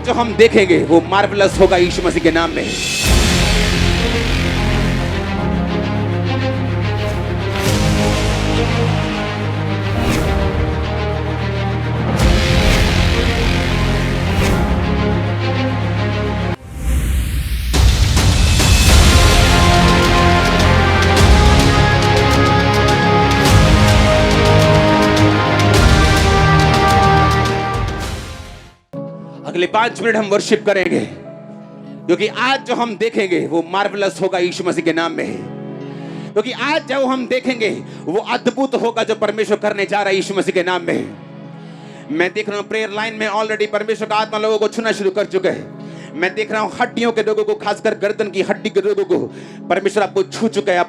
जो हम देखेंगे वो मार्वलस होगा यीशु मसीह के नाम में। अगले 5 मिनट हम वर्शिप करेंगे क्योंकि आज जो हम देखेंगे वो मार्वलस होगा यीशु मसीह के नाम में। क्योंकि आज जो हम देखेंगे वो अद्भुत होगा जो परमेश्वर करने जा रहा है यीशु मसीह के नाम में। मैं देख रहा हूं प्रेयर लाइन में ऑलरेडी परमेश्वर का आत्मा लोगों को छूना शुरू कर चुका है। मैं देख रहा हूं हड्डियों के लोगों को, खासकर गर्दन की हड्डी के लोगों को परमेश्वर आपको छू चुका है।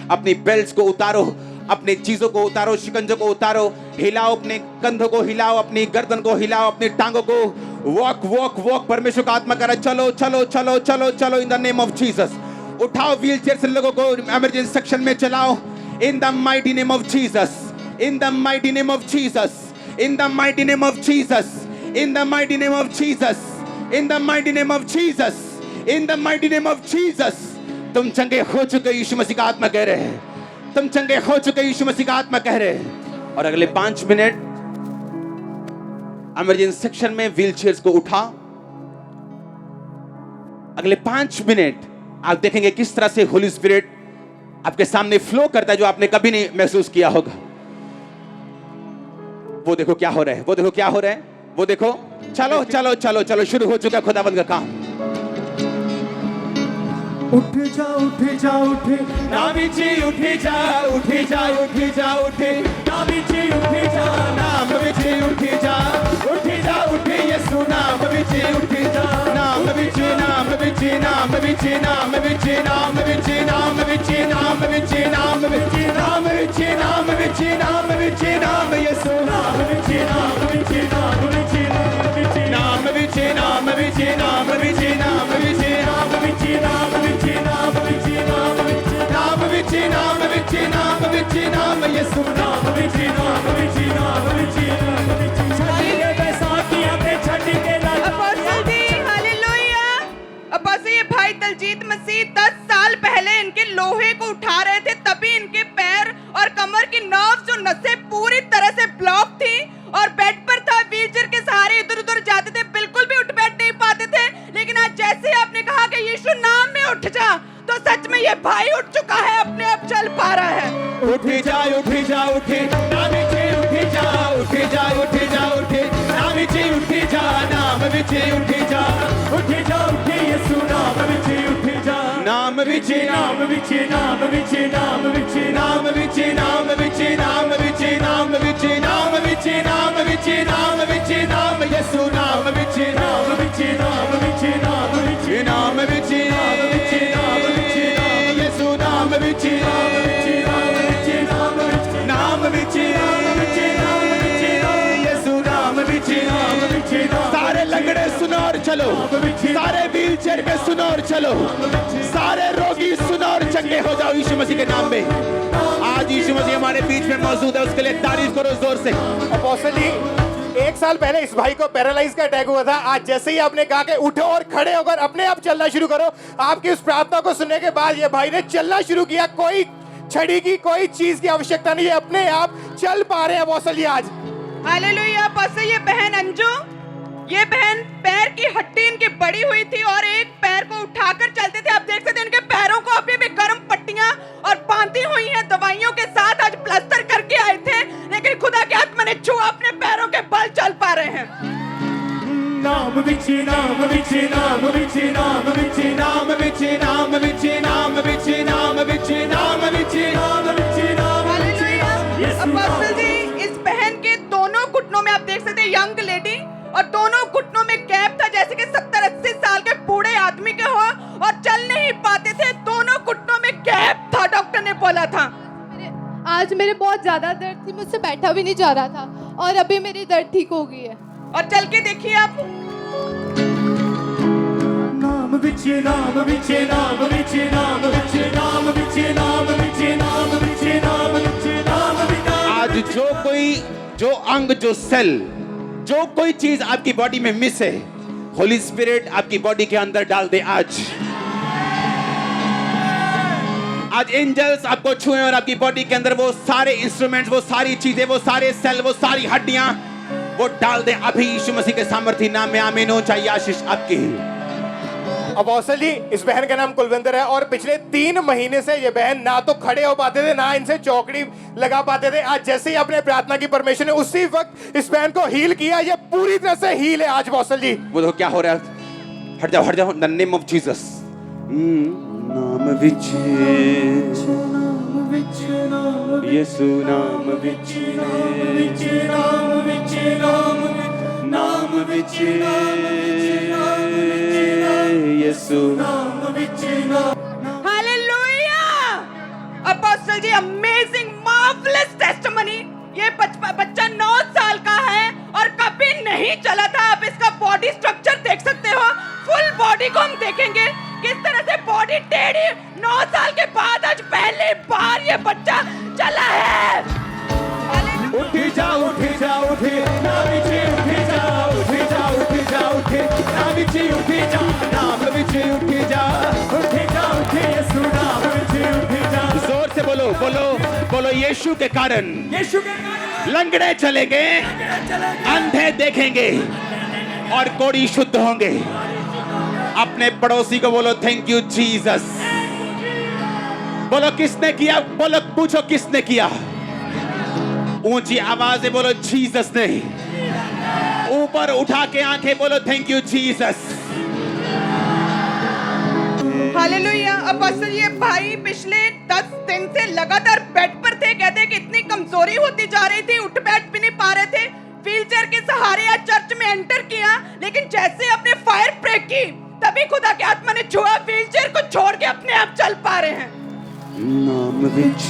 अपनी बेल्ट को उतारो, अपनी चीजों को उतारो, शिकंजों को उतारो, हिलाओ, अपने कंधों को हिलाओ, अपनी गर्दन को हिलाओ, अपनी टांगों को वॉक वॉक वॉक। परमेश्वर का आत्मा कह रहा है चलो चलो चलो चलो चलो इन द नेम ऑफ जीसस। उठाओ व्हील चेयर से लोगों को इमरजेंसी सेक्शन में चलाओ in the mighty name of Jesus, in the mighty name of Jesus, in the mighty name of Jesus, in the mighty name of Jesus, in the mighty name of Jesus, in the mighty name of Jesus. तुम चंगे हो चुके यीशु मसीह का आत्मा कह रहे हैं, तुम चंगे हो चुके यीशु मसीह का आत्मा कह रहे हैं। और अगले 5 मिनट इमरजेंसी सेक्शन में व्हील चेयर्स को उठा। अगले 5 मिनट आप देखेंगे किस तरह से होली स्पिरिट आपके सामने फ्लो करता है जो आपने कभी नहीं महसूस किया होगा। वो देखो क्या हो रहा है, वो देखो क्या हो रहा है, वो देखो। चलो चलो चलो चलो, शुरू हो चुका खुदावंद का काम। उठ जा उठ जा उठे नामी जी, उठ जा उठ जा उठ जा उठे नामी जी, उठ जा नाम विचे, उठ जा उठे यीशु नाम विचे, उठ जा नाम विचे, नाम विचे, नाम विचे, नाम विचे, नाम विचे, नाम विचे, नाम विचे, नाम विचे, नाम विचे, नाम विचे, नाम विचे, नाम यीशु नाम विचे, नाम विचे, नाम विचे, नाम विचे, नाम विचे, नाम विचे, नाम विचे, नाम विचे, नाम विचे, नाम विचे, नाम विचे, नाम विचे, नाम विचे, नाम विचे, नाम विचे, नाम यीशु नाम विचे, नाम विचे, नाम विचे, नाम विचे। छड़ी बैसाखियां पे छड़ी के अपोस्टल जी, हालेलुया। अपोस्टल ये भाई दलजीत मसीह 10 साल पहले इनके लोहे को उठा रहे थे, तभी इनके पैर और कमर की नर्व्स जो नसें पूरी तरह से ब्लॉक थी और बेड पर था, व्हीलचेयर के सहारे इधर उधर जाते थे, बिल्कुल भी उठ बैठ नहीं पाते थे। लेकिन आज जैसे ही आपने कहा कि यीशु नाम में उठ जा, तो सच में ये भाई उठ चुका है, अपने आप चल पा रहा है। उठ जा उठ जा उठे नामी जी, उठ जा उठ जा उठ जा उठे नामी जी, उठ जा नाम विचे, उठ जा उठे यीशु नाम विचे, उठ जा नाम विचे, नाम विचे, नाम विचे, नाम विचे, नाम विचे, नाम विचे, नाम विचे, नाम विचे, नाम विचे, नाम विचे, नाम विचे, नाम यीशु नाम विचे, नाम विचे, नाम विचे, नाम विचे, नाम विचे, नाम विचे, नाम विचे, यीशु नाम विचे, नाम विचे, नाम विचे, नाम विचे, नाम विचे, नाम विचे, नाम विचे, यीशु नाम विचे, नाम विचे। सारे लंगड़े सुनो और चलो, सारे व्हील चेयर पे सुनो और चलो, सारे रोगी सुनो और चंगे हो जाओ यीशु मसीह के नाम में। आज यीशु मसीह हमारे बीच में मौजूद है, उसके लिए तारीफ करो जोर से। अपोस्टल जी, 1 साल पहले इस भाई को पैरालाइज का अटैक हुआ था। आज जैसे ही आपने कहा कि उठो और खड़े होकर अपने आप चलना शुरू करो, आपकी उस प्रार्थना को सुनने के बाद ये भाई ने चलना शुरू किया। कोई छड़ी की, कोई चीज की आवश्यकता नहीं है, अपने आप चल पा रहे हैं अपोस्टल जी आज। हालेलुया। अपोस्टल ये बहन अंजू, ये बहन पैर की हड्डी इनकी बड़ी हुई थी और एक पैर को उठाकर चलते थे। आप देख सकते हैं इनके पैरों को अभी भी गर्म पट्टियां और बांधी हुई हैं दवाइयों के साथ। आज प्लास्टर करके आए थे, लेकिन खुदा के आत्मा ने छुआ, अपने पैरों के बल चल पा रहे हैं। नाम विचे, नाम विचे, नाम विचे, नाम विचे, नाम विचे, नाम विचे, नाम विचे, नाम विचे, नाम विचे, नाम विचे, नाम विचे। अपोस्टल जी, इस बहन के दोनों घुटनों में आप देख सकते हैं यंग लेडी, और दोनों घुटनों में गैप था, जैसे कि 70-80 साल के बूढ़े आदमी के हो, और चल नहीं पाते थे। दोनों घुटनों में गैप था, डॉक्टर ने बोला था। आज मेरे बहुत ज्यादा दर्द थी, मुझसे बैठा भी नहीं जा रहा था, और अभी मेरी दर्द ठीक हो गई है। और चल के देखिए आप। नाम विचे, नाम विचे, नाम विचे, नाम विचे, नाम विचे, नाम विचे, नाम विचे, नाम विचे, नाम विचे। आज जो अंग, जो सेल, जो कोई चीज आपकी बॉडी में मिस है, होली स्पिरिट आपकी बॉडी के अंदर डाल दे आज एंजल्स आपको छुए और आपकी बॉडी के अंदर वो सारे इंस्ट्रूमेंट्स, वो सारी चीजें, वो सारे सेल, वो सारी हड्डियां वो डाल दे अभी यीशु मसीह के सामर्थ्य नाम में। आमीन हो। चाहिए आशीष आपकी। अपोस्टल जी, इस बहन का नाम कुलविंदर है और पिछले 3 महीने से ये बहन ना तो खड़े हो पाते थे, ना इनसे चौकड़ी लगा पाते थे। आज जैसे ही आपने प्रार्थना की, परमेश्वर ने उसी वक्त इस बहन को हील किया। ये पूरी तरह से हील है आज अपोस्टल जी। वो देखो क्या हो रहा है। हट जाओ। इन द नेम ऑफ जीसस। नाम विच यीशु नाम विच नाम विच यीशु हालेलुया। अपोस्टल जी, अमेजिंग मार्वलस टेस्टिमनी। ये बच्चा 9 साल का है और कभी नहीं चला था। आप इसका बॉडी स्ट्रक्चर देख सकते हो। फुल बॉडी को हम देखेंगे किस तरह से बॉडी टेढ़ी। 9 साल के बाद आज पहली बार ये बच्चा चला है। उठी जा उठी जा उठी नाम विचे उठी जा उठी जा उठी जा उठी नाम विचे उठी जा नाम विचे उठी जा उठी यीशु नाम विचे उठी जा। जोर से बोलो बोलो बोलो। यीशु के कारण लंगड़े चलेंगे, अंधे देखेंगे और कोढ़ी शुद्ध होंगे। अपने पड़ोसी को बोलो थैंक यू जीसस। बोलो किसने किया, बोलो पूछो किसने किया। ऊंची आवाज से बोलो जीसस ने। ऊपर उठा के आंखें बोलो thank you Jesus. Hallelujah. Apostle, ये भाई पिछले 10 दिन से लगातार बेड पर थे। कहते कि इतनी कमजोरी होती जा रही थी, उठ बैठ भी नहीं पा रहे थे। व्हीलचेयर के सहारे आज चर्च में एंटर किया, लेकिन जैसे अपने फायर ब्रेक की तभी खुदा की आत्मा ने छुआ। व्हीलचेयर को छोड़ के अपने आप चल पा रहे हैं। नाम विच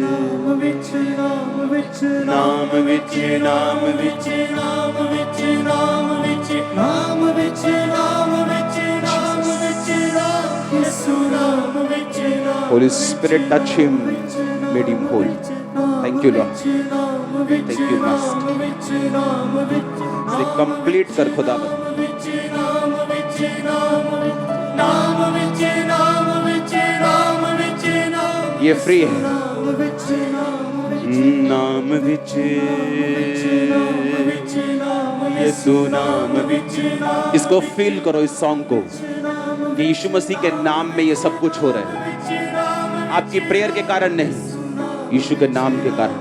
नाम विच नाम विच नाम विच नाम विच नाम विच नाम विच नाम विच नाम विच नाम विच यीशु नाम विच। Holy Spirit touch him, made him whole. Thank you Lord. Thank you Master. से कंप्लीट कर खुदा। ये फ्री है। नाम विच यीशु नाम विच। इसको फील करो, इस सॉन्ग को, कि यीशु मसीह के नाम में ये सब कुछ हो रहा है। आपकी प्रेयर के कारण नहीं, यीशु के नाम के कारण।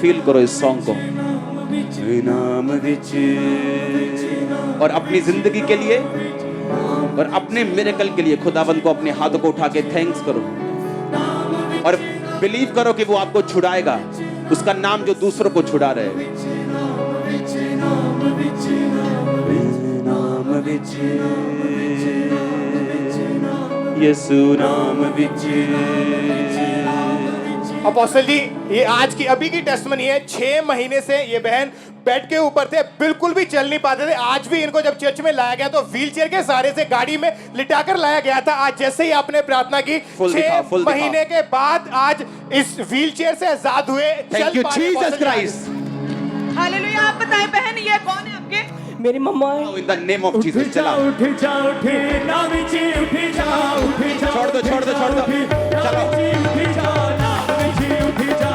फील करो इस सॉन्ग को। नाम विच। और अपनी जिंदगी के लिए और अपने मिरेकल के लिए खुदावंद को अपने हाथों को उठा के थैंक्स करो और बिलीव करो कि वो आपको छुड़ाएगा। उसका नाम जो दूसरों को छुड़ा रहे हैं। नाम विच यीशु नाम विच। अपोस्टल जी, ये आज की अभी की टेस्टमनी है। 6 महीने से ये बहन बेड के ऊपर थे, बिल्कुल भी चल नहीं पाते थे। आज भी इनको जब चर्च में लाया गया तो व्हीलचेयर के सहारे से गाड़ी में लिटाकर लाया गया था। आज जैसे ही आपने प्रार्थना की, 6 महीने के बाद आज इस व्हीलचेयर से आजाद हुए। Thank you Jesus Christ. Hallelujah. आप बताएं बहन, ये कौन है आपके? मेरी mamma. In the name of Jesus. चला उठी जा उठी नाम विचे उठी जा उठी जा। छोड़ दो छोड़ दो छोड़ दो। चलो उठी जा नाम विचे उठी जा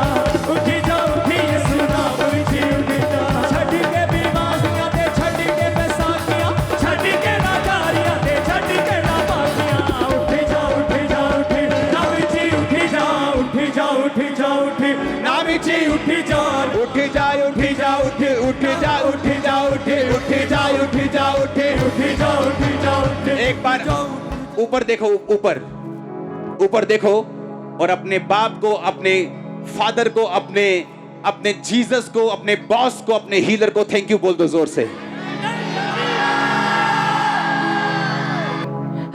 उठी जा उठी यीशु नाम विचे उठी जा। छड़ी के बीमारियां ते छड़ी के बेसाखियां छड़ी के नादारियां ते छड़ी के नापाकियां। उठी जा उठी नाम विचे उठी जा उठी जा उठी जा उठी नाम विचे उठी जा उठी जा उठी जा उठी उठी जा उठी जा उठी उठी जा उठी जा उठी उठी जा उठी जा उठी। एक बार ऊपर देखो, ऊपर ऊपर देखो और अपने बाप को, अपने फादर को, अपने जीसस को, अपने बॉस को, अपने हीलर को थैंक यू बोल दो जोर से।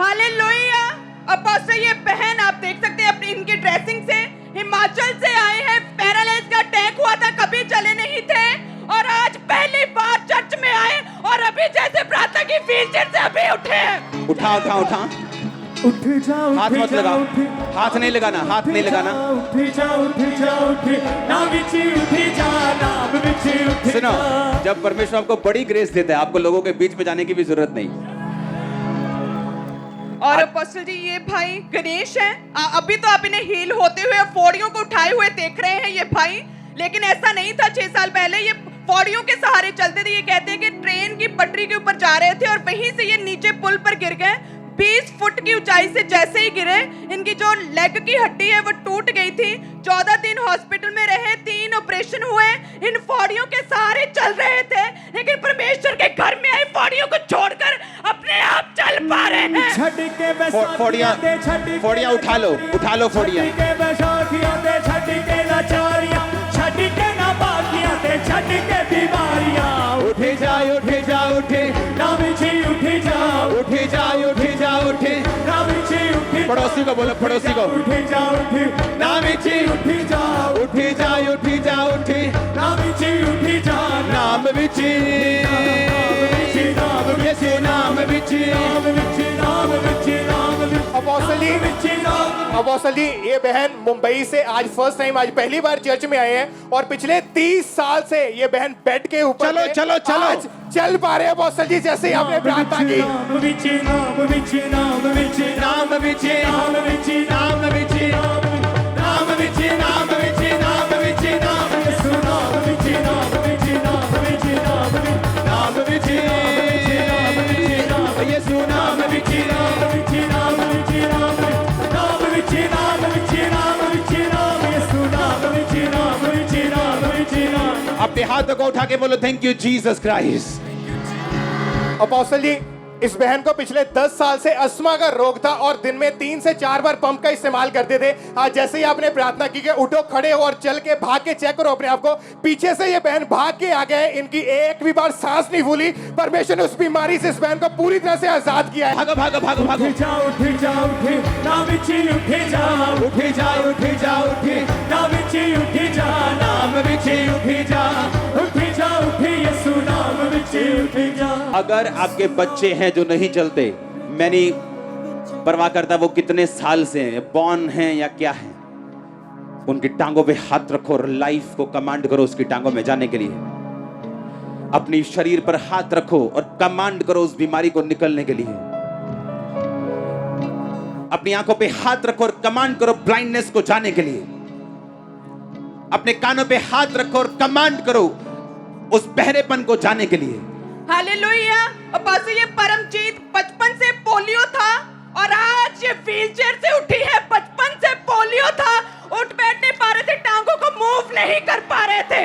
हालेलुया। अपोस्टल, ये बहन आप देख सकते हैं अपनी इनकी ड्रेसिंग से हिमाचल से आए हैं। पैरालाइज का अटैक हुआ था, कभी चले नहीं थे और आज पहली बार चर्च में आए और अभी जैसे प्रार्थना की व्हीलचेयर से अभी उठे हैं। उठा उठा उठा। उठ जा हाथ मत लगा, हाथ नहीं लगाना, हाथ नहीं लगाना। उठ जा नाम विच उठ जा, नाम विच उठ सुनो, जा। जब परमेश्वर आपको बड़ी ग्रेस देता है, आपको लोगों के बीच में जाने की भी जरूरत नहीं। और अपोस्टल जी ये भाई गणेश है। अभी तो आप इन्हें हील होते हुए पौड़ियों को उठाए हुए देख रहे हैं ये भाई, लेकिन ऐसा नहीं था। 6 साल पहले ये पौड़ियों के सहारे चलते थे। ये कहते हैं कि ट्रेन की पटरी के ऊपर जा रहे थे और वहीं से ये नीचे पुल पर गिर गए। 20 फुट की ऊंचाई से जैसे ही गिरे, इनकी जो लेग की हड्डी है वो टूट गई थी। 14 दिन हॉस्पिटल में रहे, 3 ऑपरेशन हुए। इन पौड़ियों के सहारे चल रहे थे, लेकिन परमेश्वर के घर में आई पौड़ियों को छोड़कर अपने आप चल पा रहे हैं। छड़ के फोड़ियां उठा लो फोड़ियां। के बैसाखियां दे छड़ के लाचारियां, छड़ के ना बाकियां दे छड़ के बीमारियां। उठे जा उठे नाम जी उठे जा उठे नाम जी उठे। पड़ोसी को बोलो, पड़ोसी को। उठे जा उठे नाम जी उठे जा उठे नाम जी उठे जा, नाम विच यीशु नाम विच अपोस्टल जी, ये बहन मुंबई से आज फर्स्ट टाइम, आज पहली बार चर्च में आए हैं और पिछले 30 साल से ये बहन बेड के ऊपर चलो, थे। चलो, चलो। आज चल पा रहे हैं अपोस्टल जी, जैसे ही आपने प्रार्थना की। नाम विच नाम विच नाम विच नाम विच नाम विच नाम विच नाम विच नाम विच नाम विच नाम यीशु नाम विच नाम विच नाम विच नाम विच यीशु नाम विच नाम विच नाम विच नाम विच नाम विच नाम विच नाम यीशु नाम विच नाम विच नाम विच नाम। अपने हाथों को उठा के बोलो, thank you Jesus Christ. Apostle ji, इस बहन को पिछले 10 साल से अस्थमा का रोग था और दिन में 3 से 4 बार पंप का इस्तेमाल करते थे। आज जैसे ही आपने प्रार्थना की कि उठो, खड़े हो और चल के भाग के चेक करो अपने आप को, पीछे से ये बहन भाग के आ गए। इनकी एक भी बार सांस नहीं फूली। परमेश्वर ने उस बीमारी से इस बहन को पूरी तरह से आजाद किया है। भागो भागो भागो भागो। उठ जा नाम विच उठ जा नाम विच उठ जा यीशु नाम विच उठ जा। अगर आपके बच्चे हैं जो नहीं चलते, मैं नहीं परवाह करता वो कितने साल से बॉर्न हैं या क्या है, उनकी टांगों पे हाथ रखो और लाइफ को कमांड करो उसकी टांगों में जाने के लिए। अपनी शरीर पर हाथ रखो और कमांड करो उस बीमारी को निकलने के लिए। अपनी आंखों पे हाथ रखो और कमांड करो ब्लाइंडनेस को जाने के लिए। अपने कानों पे हाथ रखो और कमांड करो उस बहरेपन को जाने के लिए। हालेलुया। और बस ये परमजीत बचपन से पोलियो था और आज ये व्हीलचेयर से उठी है। बचपन से पोलियो था, उठ बैठ नहीं पा रहे थे, टांगों को मूव नहीं कर पा रहे थे।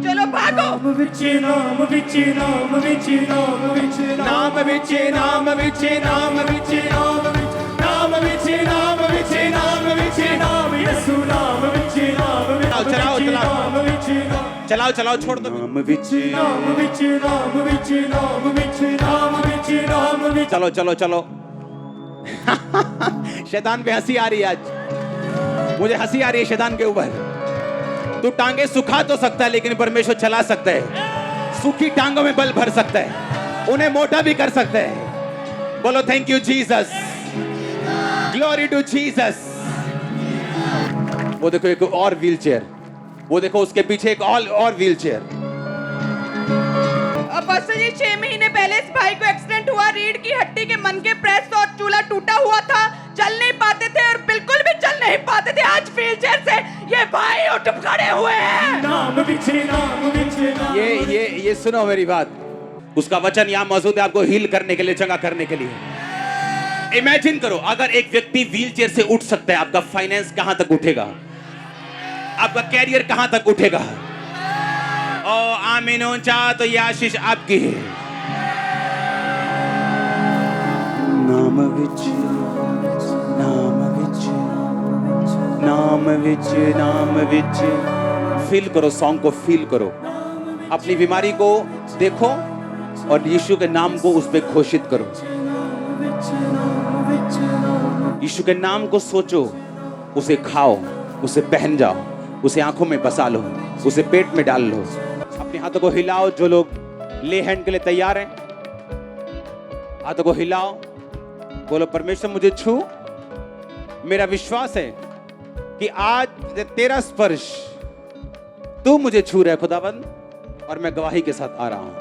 चलो भागो। नाम विच नाम विच नाम विच नाम विच नाम विच नाम विच नाम विच नाम विच नाम विच नाम विच नाम विच नाम यीशु नाम विच नाम विच चलाओ, चलाओ। नाम विच चलाओ चलाओ, छोड़ दो। नाम विच नाम विच नाम विच नाम विच नाम विच नाम विच। चलो चलो चलो। शैतान पे हंसी आ रही है आज, मुझे हंसी आ रही है शैतान के ऊपर। तू टांगे सुखा तो सकता है, लेकिन परमेश्वर चला सकता है। सूखी टांगों में बल भर सकता है, उन्हें मोटा भी कर सकता है। बोलो thank you Jesus, glory to Jesus. वो देखो एक और व्हील चेयर, वो देखो उसके पीछे एक और व्हील चेयर। बस ये 6 महीने पहले इस भाई को एक्सीडेंट हुआ। रीढ़ की हड्डी के मन के प्रेस और चूल्हा टूटा हुआ था, चल नहीं पाते थे और बिल्कुल भी चल नहीं पाते थे। आज व्हीलचेयर से ये भाई उठ खड़े हुए हैं। नाम विच नाम विच नाम। ये सुनो मेरी बात, उसका वचन यहाँ मौजूद है आपको हील करने के लिए, चंगा करने के लिए। इमेजिन करो अगर एक व्यक्ति व्हीलचेयर से उठ सकता है, आपका फाइनेंस कहां तक उठेगा, आपका कैरियर कहां तक उठेगा। ओ आमीन ऊंचा तो ये आशीष आपकी है। नाम विच नाम विच नाम विच नाम विच। फील करो, सॉन्ग को फील करो, अपनी बीमारी को देखो और यीशु के नाम को उस पे घोषित करो। यीशु के नाम को सोचो, उसे खाओ, उसे पहन जाओ, उसे आंखों में बसा लो, उसे पेट में डाल लो। अपने हाथों को हिलाओ, जो लोग ले हैंड के लिए तैयार हैं हाथों को हिलाओ। बोलो परमेश्वर मुझे छू। मेरा विश्वास है कि आज तेरा स्पर्श तू मुझे छू रहा है खुदाबंद, और मैं गवाही के साथ आ रहा हूं।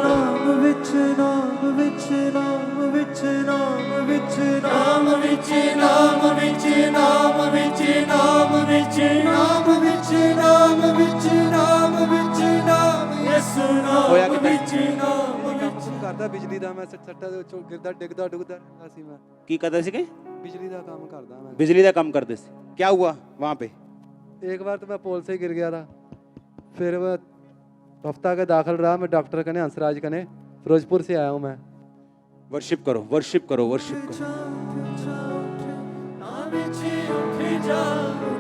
नाम विच नाम विच नाम विच नाम विच नाम विच नाम विच नाम विच नाम विच नाम विच नाम विच नाम विच नाम यसु होया नाम कितना? विच नाम ਕੰਮ ਕਰਦਾ ਬਿਜਲੀ ਦਾ। ਮੈਂ ਸੱਟਾਂ ਦੇ ਵਿੱਚੋਂ ਗਿਰਦਾ ਡਿੱਗਦਾ ਡੁੱਗਦਾ ਰਹਿੰਦਾ ਸੀ। ਮੈਂ की करते सी के? ਬਿਜਲੀ ਦਾ ਕੰਮ ਕਰਦਾ। ਮੈਂ बिजली का काम करते सी। क्या हुआ वहां पे? एक बार तो मैं पोल से ही गिर गया था। फिर मैं हफ्ता का दाखिल रहा। मैं डॉक्टर कने हंसराज कने फिरोजपुर से आया हूँ मैं। वर्शिप करो, वर्शिप करो, वर्शिप करो।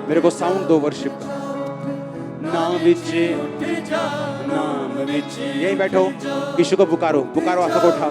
मेरे को साउंड दो वर्शिप का। नाम विचे नाम विचे, यही बैठो, यीशु को पुकारो, पुकारो, हाथों को उठाओ।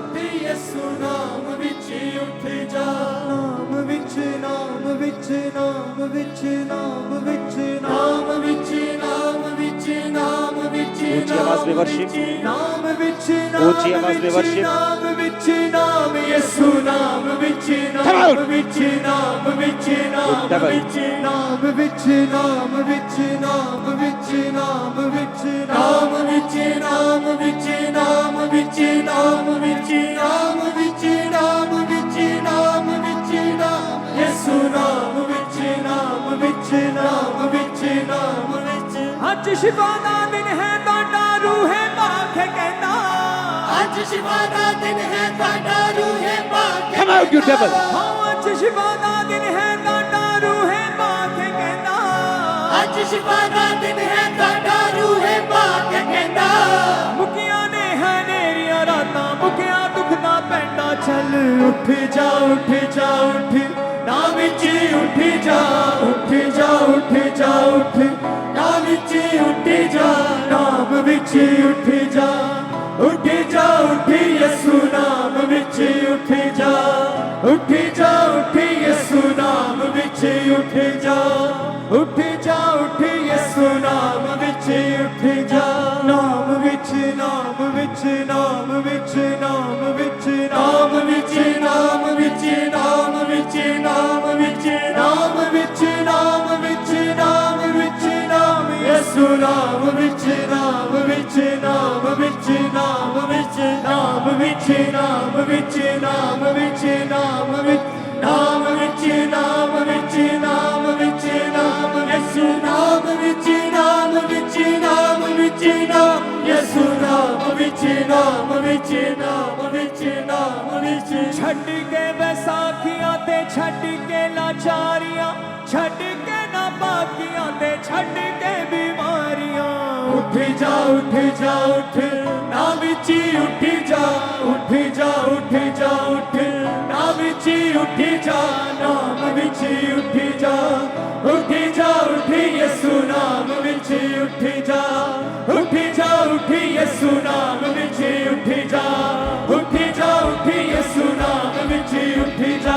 नाम विच नाम विच नाम विच नाम विच नाम विच नाम विच नाम विच नाम विच ऊंची आवाज में वर्शिप, नाम विच ऊंची आवाज में वर्शिप। नाम विच नाम यसु नाम विच नाम विच नाम विच नाम विच नाम विच नाम विच नाम विच नाम विच नाम विच नाम विच नाम विच नाम विच नाम विच नाम विच नाम विच नाम यसु नाम विच नाम विच नाम विच नाम विच ਅੱਜ ਸ਼ਿਫਾ ਦਾ ਦਿਨ ਹੈ ਤੁਹਾਡਾ ਰੂਹੇ ਪਾਕ ਕਹਿੰਦਾ ਅੱਜ ਸ਼ਿਫਾ ਦਾ ਦਿਨ ਹੈ ਤੁਹਾਡਾ ਰੂਹੇ ਪਾਕ Come out, you devil! ਅੱਜ ਸ਼ਿਫਾ ਦਾ ਦਿਨ ਹੈ ਤੁਹਾਡਾ ਰੂਹੇ ਪਾਕ ਕਹਿੰਦਾ ਅੱਜ ਸ਼ਿਫਾ ਦਾ ਦਿਨ ਹੈ ਤੁਹਾਡਾ ਰੂਹੇ ਪਾਕ ਕਹਿੰਦਾ ਮੁਕੀਆਂ ਨੇ ਹੈ ਨੇਰੀਆਂ ਰਾਤਾਂ ਮੁਕਿਆ ਦੁੱਖ ਦਾ ਪੈਂਡਾ ਚੱਲ ਉੱਠ ਜਾ ਉੱਠ ਜਾ ਉੱਠ ਨਾ ਵਿੱਚ ਉੱਠ ਜਾ ਉੱਠ ਜਾ ਉੱਠ ਜਾ ਉੱਠ ਨਾ ਵਿੱਚ ਉੱਠ ਜਾ ਨਾਮ ਵਿੱਚ ਉੱਠ ਜਾ ਉੱਠ ਜਾ ਉੱਠ ਯਿਸੂ ਨਾਮ ਵਿੱਚ ਉੱਠ ਜਾ ਉੱਠ ਜਾ ਉੱਠ ਯਿਸੂ ਨਾਮ ਵਿੱਚ ਉੱਠ ਜਾ ਉੱਠ ਜਾ ਉੱਠ ਯਿਸੂ ਨਾਮ ਵਿੱਚ ਉੱਠ ਜਾ ਨਾਮ ਵਿੱਚ ਨਾਮ ਵਿੱਚ ਨਾਮ ਵਿੱਚ ਨਾਮ ਵਿੱਚ ਨਾਮ ਵਿੱਚ ਨਾਮ ਵਿੱਚ ਨਾਮ ਵਿੱਚ ਨਾਮ ਵਿੱਚ ਨਾਮ ਵਿੱਚ ਨਾਮ ਵਿੱਚ ਨਾਮ ਵਿੱਚ ਨਾਮ ਯਿਸੂ ਨਾਮ ਵਿੱਚ ਨਾਮ ਵਿੱਚ ਨਾਮ ਵਿੱਚ ਨਾਮ ਵਿੱਚ ਨਾਮ ਵਿੱਚ ਨਾਮ ਵਿੱਚ ਨਾਮ ਵਿੱਚ ਨਾਮ ਵਿੱਚ ਨਾਮ ਵਿੱਚ ਨਾਮ ਵਿੱਚ ਨਾਮ ਵਿੱਚ ਨਾਮ ਯਿਸੂ ਨਾਮ ਵਿੱਚ ਨਾਮ ਵਿੱਚ ਨਾਮ ਵਿੱਚ ਨਾਮ ਯਿਸੂ ਨਾਮ ਵਿੱਚ ਨਾਮ ਵਿੱਚ ਨਾਮ ਵਿੱਚ ਨਾਮ ਵਿੱਚ ਛੱਡ ਕੇ ਵੈਸਾਖੀਆਂ ਤੇ ਛੱਡ ਕੇ ਲਾਚਾਰੀਆਂ ਛੱਡ ਕੇ ਨਾ ਬਾਕੀਆਂ ਤੇ ਛੱਡ ਕੇ ਬਿਮਾਰੀਆਂ ਉੱਠ ਜਾ ਉੱਠ ਜਾ ਉੱਠ ਨਾ ਵਿੱਚ ਉੱਠ ਜਾ ਉੱਠ ਜਾ ਉੱਠ ਜਾ ਉੱਠ ਨਾ ਵਿੱਚ ਉੱਠ ਜਾ ਨਾਮ ਵਿੱਚ ਉੱਠ ਜਾ ਉੱਠ ਜਾ ਉੱਠ ਯਿਸੂ ਨਾਮ ਵਿੱਚ ਉੱਠ ਜਾ ਉੱਠ ਜਾ ਉੱਠ ਯਿਸੂ ਨਾਮ ਵਿੱਚ ਉੱਠ ਜਾ ਉੱਠ ਜਾ ਉੱਠ ਯਿਸੂ ਨਾਮ ਵਿੱਚ ਉੱਠ ਜਾ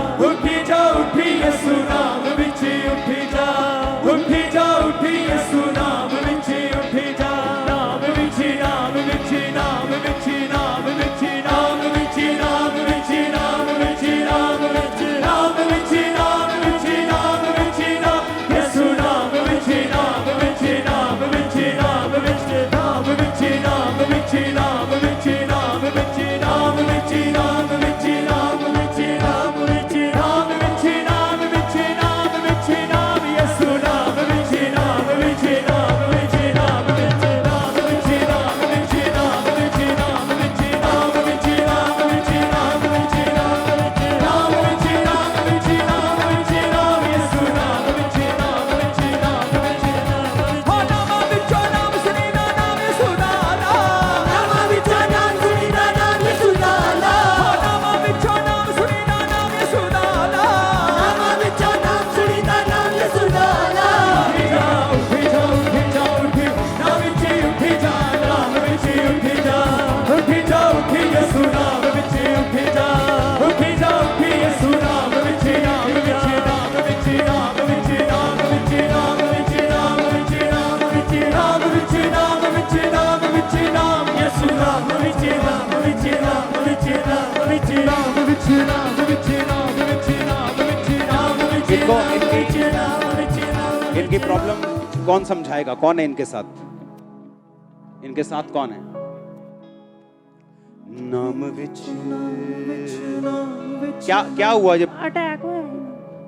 ਉੱਠ ਜਾ ਉੱਠ ਯਿਸੂ ਨਾਮ ਵਿੱਚ ਉੱਠ ਜਾ ਉੱਠ ਜਾ ਉੱਠ ਯਿਸੂ ਨਾਮ ਵਿੱਚ ਉੱਠ ਜਾ ਨਾਮ ਵਿੱਚ ਨਾਮ ਵਿੱਚ ਨਾਮ ਵਿੱਚ ਨਾਮ ਵਿੱਚ ਨਾਮ ਵਿੱਚ ਨਾਮ ਵਿੱਚ ਨਾਮ ਵਿੱਚ ਨਾਮ ਵਿੱਚ ਨਾਮ ਵਿੱਚ ਨਾਮ ਵਿੱਚ ਨਾਮ ਵਿੱਚ ਨਾਮ ਯਿਸੂ ਨਾਮ ਵਿੱਚ ਨਾਮ ਵਿੱਚ ਨਾਮ ਵਿੱਚ ਨਾਮ ਵਿੱਚ ਨਾਮ ਵਿੱਚ ਨਾਮ ਵਿੱਚ ਨਾਮ ਵਿੱਚ ਨਾਮ ਵਿੱਚ ਨਾਮ ਵਿੱਚ ਨਾਮ ਵਿੱਚ ਨਾਮ ਵਿੱਚ ਨਾਮ ਵਿੱਚ ਨਾਮ ਵਿੱਚ ਨਾਮ ਵਿੱਚ ਨਾਮ ਵਿੱਚ ਨਾਮ ਯਿਸੂ ਨਾਮ ਵਿੱਚ ਨਾਮ ਵਿੱਚ ਨਾਮ ਵਿੱਚ ਨਾਮ ਵਿੱਚ ਨਾਮ ਵਿੱਚ ਨਾਮ ਵਿੱਚ ਨਾਮ ਵਿੱਚ ਨਾਮ ਵਿੱਚ ਨਾਮ ਵਿੱਚ ਨਾਮ ਵਿੱਚ ਨਾਮ ਵਿੱਚ ਨਾਮ ਵਿੱਚ ਨਾਮ ਵਿੱਚ ਨਾਮ ਵਿੱਚ ਨਾਮ ਵਿੱਚ ਨਾਮ ਯਿਸੂ ਨਾਮ ਵਿੱਚ ਨਾਮ ਵਿੱਚ ਨਾਮ ਵਿੱਚ ਨਾਮ ਹੋ ਨਾਮ ਵਿੱਚੋਂ ਨਾਮ ਸੁਣੀ ਦਾ ਨਾਮ ਯਿਸੂ ਦਾ ਨਾਮ ਵਿੱਚੋਂ ਨਾਮ ਸੁਣੀ ਦਾ ਨਾਮ ਯਿਸੂ ਦਾ ਹੋ ਨਾਮ ਵਿੱਚੋਂ ਨਾਮ ਸੁਣੀ ਦਾ ਨਾਮ ਯਿਸੂ ਦਾ ਨਾਮ ਵਿੱਚੋਂ ਨਾਮ ਸੁਣੀ ਦਾ ਨਾਮ ਯਿਸੂ ਦਾ ਉੱਠ ਜਾ ਉੱਠ ਜਾ ਉੱਠ ਜਾ ਉੱਠ ਨਾਮ ਵਿੱਚ ਉੱਠ ਜਾ ਨਾਮ ਵਿੱਚ ਉੱਠ ਜਾ ਉੱਠ ਜਾ ਉੱਠ ਯਿਸੂ ਨਾਮ ਵਿੱਚ ਉੱਠ ਜਾ ਉੱਠ ਜਾ ਉੱਠ ਯਿਸੂ ਨਾਮ ਵਿੱਚ ਨਾਮ ਵਿੱਚ ਨਾਮ ਵਿੱਚ ਨਾਮ ਵਿੱਚ ਨਾਮ ਵਿੱਚ ਨਾਮ ਵਿੱਚ ਨਾਮ ਵਿੱਚ ਨਾਮ ਵਿੱਚ ਨਾਮ ਵਿੱਚ ਨਾਮ ਵਿੱਚ ਨਾਮ ਵਿੱਚ ਨਾਮ ਯਿਸੂ ਨਾਮ ਵਿੱਚ ਨਾਮ ਵਿੱਚ ਨਾਮ ਵਿੱਚ ਨਾਮ ਵਿੱਚ ਨਾਮ ਵਿੱਚ ਨਾਮ ਵਿੱਚ इनको इनकी प्रॉब्लम कौन समझाएगा? कौन है इनके साथ? इनके साथ कौन है? नाम विच क्या हुआ जब अटैक हुआ है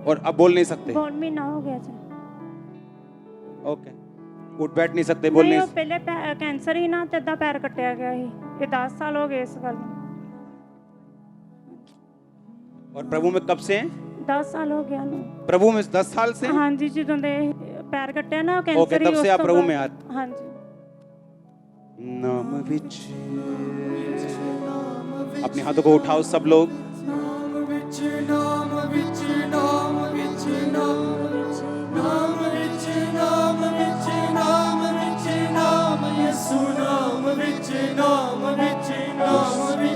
और अब बोल नहीं सकते? बहुत महीना हो गया जी ओके, उठ बैठ नहीं सकते, बोल नहीं नहीं ਉਹ ਪਹਿਲੇ ਕੈਂਸਰ ਹੀ ਨਾ ਤੇ ਅੱਧਾ ਪੈਰ ਕੱਟਿਆ ਗਿਆ ਸੀ ਇਹ 10 ਸਾਲ ਹੋ ਗਏ ਇਸ ਗੱਲ ਨੂੰ और प्रभु में कब से हैं? 10 साल हो गया ਨੂੰ प्रभु में 10 साल से? ਹਾਂਜੀ ਜਦੋਂ ਦੇ ਪੈਰ ਕੱਟਿਆ ਨਾ ओके, ਕੈਂਸਰ तब से आप प्रभु में आ ਹਾਂਜੀ नाम विच अपने हाथों को उठाओ सब लोग।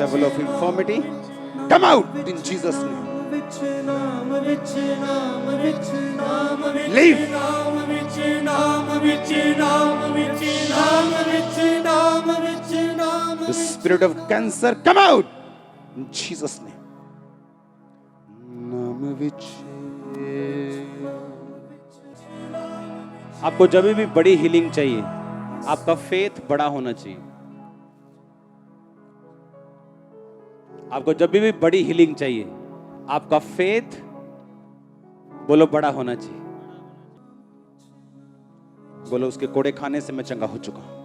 Devil of infirmity, come out in Jesus' name. Leave. The spirit of cancer, come out in Jesus' name. नाम विच आपको जब भी बड़ी हीलिंग चाहिए, आपका फेथ बड़ा होना चाहिए। आपको जब भी बड़ी हीलिंग चाहिए, आपका फेथ बोलो बड़ा होना चाहिए। बोलो उसके कोड़े खाने से मैं चंगा हो चुका हूं।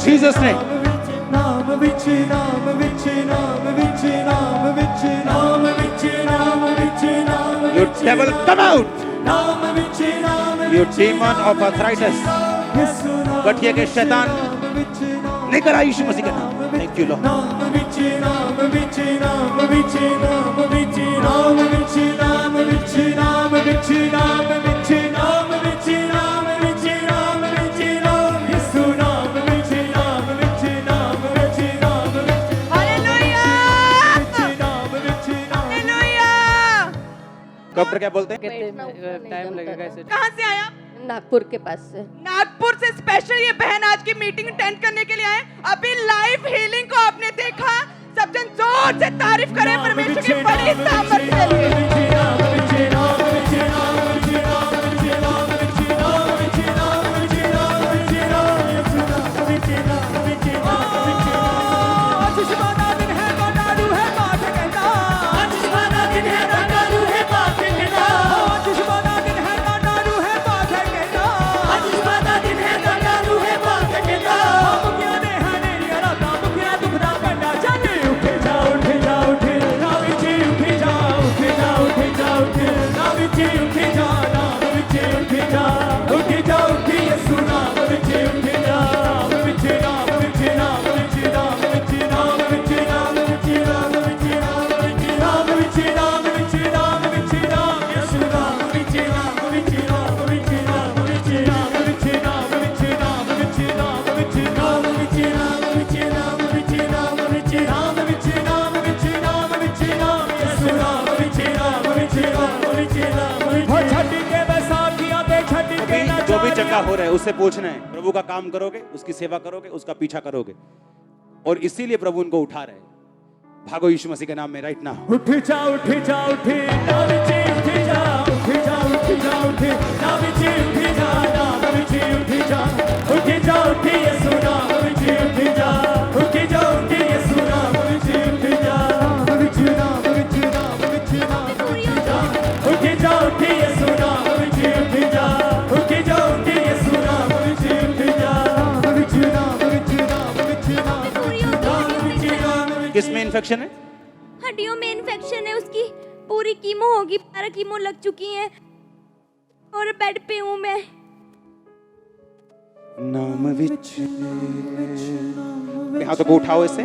Jesus' name. You devil, come out. You demon of arthritis. गठिया के शैतान निकल आ यीशु मसीह के नाम। Thank you Lord. डॉक्टर क्या बोलते हैं? टाइम लगेगा ऐसे। कहाँ से आया? नागपुर के पास से। नागपुर से स्पेशल ये बहन आज की मीटिंग अटेंड करने के लिए आए। अभी लाइव हीलिंग को आपने देखा, सब जन जोर से तारीफ करें परमेश्वर की बड़ी सामर्थ के लिए। दिन है क्या हो रहा है उससे पूछना है। प्रभु का काम करोगे, उसकी सेवा करोगे, उसका पीछा करोगे, और इसीलिए प्रभु उनको उठा रहे हैं। भागो यीशु मसीह के नाम में राइट नाउ। उठ जा उठ जा उठ ना विचे उठ जा उठ जा उठ जा उठ ना विचे उठ जा नाम विचे उठ जा उठ जा उठ यीशु नाम विचे उठ जा उठ जा उठ यीशु नाम विचे उठ जा विचे नाम विचे नाम विचे नाम उठ जा उठ यीशु नाम विचे उठ जा उठ जा उठ यीशु नाम विचे उठ जा विचे नाम विचे नाम विचे नाम किस में इन्फेक्शन है? हड्डियों में इन्फेक्शन है उसकी, पूरी कीमो होगी, 12 कीमो लग चुकी है और बेड पे हूँ मैं। नाम विच हाथों को उठाओ ऐसे,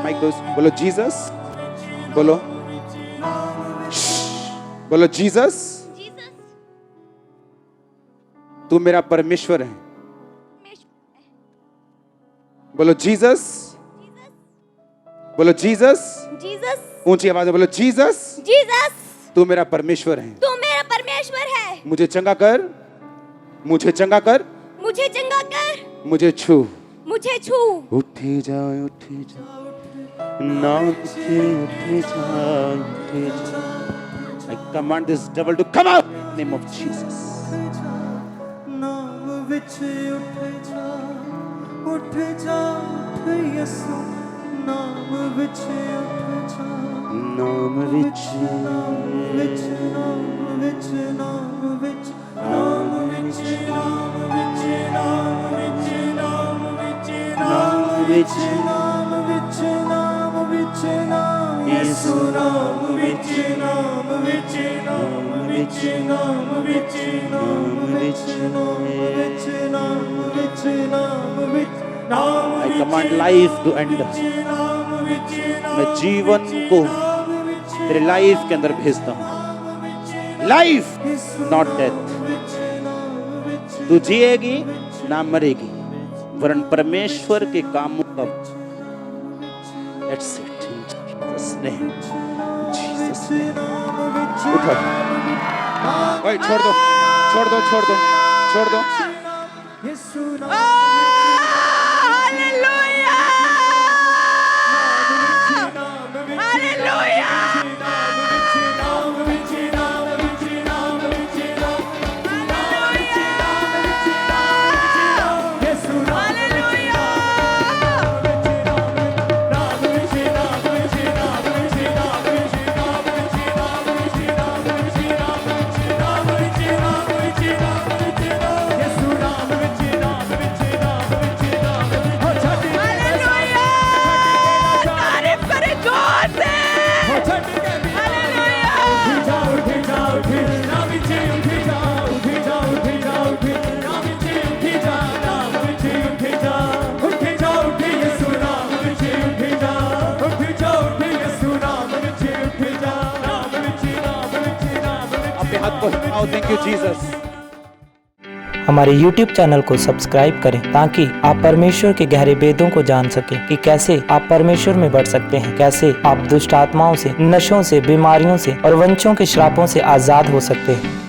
माइक दो, बोलो जीसस, बोलो बोलो जीसस, जीसस तू मेरा परमेश्वर है। बोलो जीसस, बोलो जीसस, जीसस, ऊंची आवाज में बोलो जीसस, जीसस तू मेरा परमेश्वर है। तू मेरा परमेश्वर है। मुझे चंगा कर, मुझे चंगा कर, मुझे चंगा कर, मुझे छू। मुझे छू। उठी जाओ नाम से उठी जाओ। I command this devil to come out in the name of Jesus. नाम विच उठ जा यीशु नाम विच उठ जा नाम विच विच नाम विच नाम विच नाम विच नाम विच नाम विच नाम विच नाम विच नाम विच नाम विच नाम यीशु नाम विच नाम विच नाम विच नाम विच नाम विच नाम विच नाम विच नाम विच I command life to end. मैं जीवन को तेरे लाइफ के अंदर भेजता हूँ। Life not death. तू जिएगी ना मरेगी, वरन परमेश्वर के कामों का। That's it. In Jesus' name. Jesus' name. उठो। ओए छोड़ दो, छोड़ दो, छोड़ दो, छोड़ दो। Thank you, Jesus. हमारे YouTube चैनल को सब्सक्राइब करें ताकि आप परमेश्वर के गहरे वेदों को जान सकें कि कैसे आप परमेश्वर में बढ़ सकते हैं, कैसे आप दुष्ट आत्माओं से, नशों से, बीमारियों से और वंशों के श्रापों से आजाद हो सकते हैं।